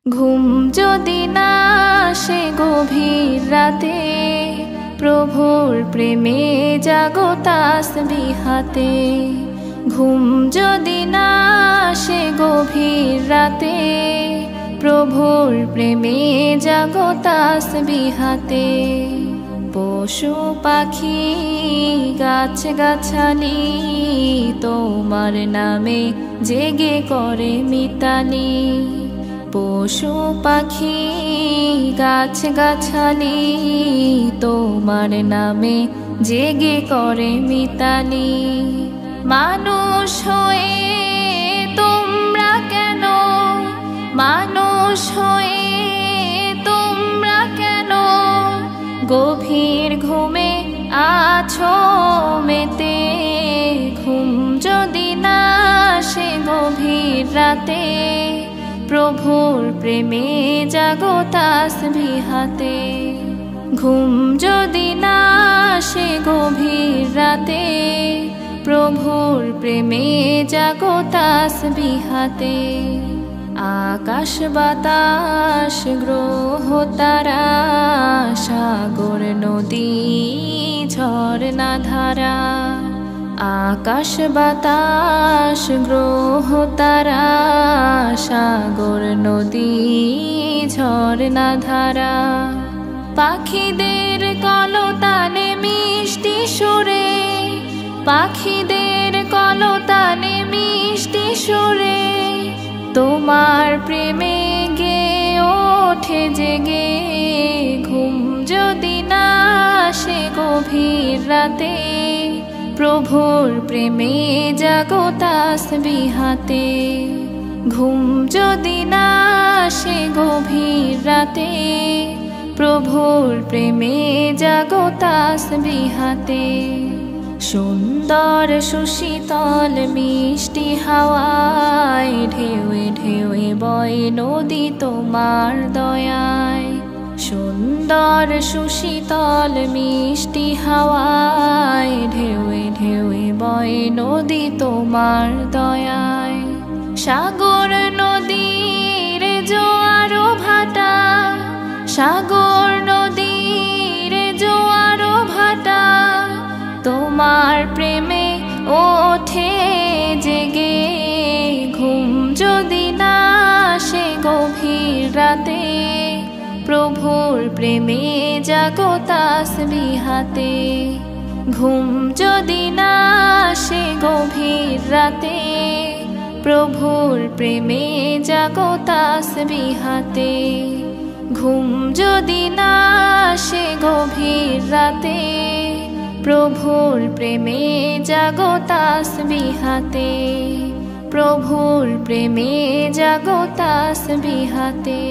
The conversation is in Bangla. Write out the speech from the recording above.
ঘুম যদি না আসে গভীর রাতে, প্রভুর প্রেমে জাগো তাসবিহ হাতে। ঘুম যদি না আসে গভীর রাতে, প্রভুর প্রেমে জাগো তাসবিহ হাতে। পশু পাখি গাছ গাছালি তোমার নামে জেগে করে মিতালি। পশু পাখি গাছ গাছালি তোমার নামে জেগে করে মিতালি। মানুষ হয়ে তোমরা কেন, মানুষ হয়ে তোমরা কেন গভীর ঘুমে আছো মেতে। ঘুম যদি না আসে গভীর রাতে, প্রভুর প্রেমে জাগো তাসবিহ হাতে। ঘুম যদি না আসে গভীর রাতে, প্রভুর প্রেমে জাগো তাসবিহ হাতে। আকাশ বাতাস গ্রহ তারা, সাগর নদী ঝরনা ধারা। আকাশ বাতাস গ্রহ তারা, সাগর নদী ঝরনা ধারা। পাখিদের কলতানে মিষ্টি সুরে, পাখিদের কলতানে মিষ্টি সুরে তোমার প্রেমে গে ওঠে জেগে। ঘুম যদি না আসে গভীর রাতে, প্রভুর প্রেমে জাগো তাসবিহ হাতে। ঘুম যদি না আসে গভীর রাতে, প্রভুর প্রেমে জাগো তাসবিহ হাতে। সুন্দর সুশীতল মিষ্টি হাওয়ায় ঢেউয়ে ঢেউয়ে বয় নদী তোমার দয়ায়। সুন্দর সুশীতল মিষ্টি হাওয়ায় ঢেউয়ে ঢেউয়ে বয় নদী তোমার দয়ায়। সাগর নদীর জোয়ার ভাটা, সাগর নদীর জোয়ার ভাটা তোমার প্রেমে ওঠে জেগে। ঘুম যদি না আসে গভীর রাতে, প্রভুর প্রেমে জাগো তাসবিহ হাতে। ঘুম যদি না আসে গভীর রাতে, প্রভুর প্রেমে জাগো তাসবিহ হাতে। ঘুম যদি না আসে গভীর রাতে, প্রভুর প্রেমে জাগো তাসবিহ হাতে। প্রভুর প্রেমে জাগো তাসবিহ হাতে।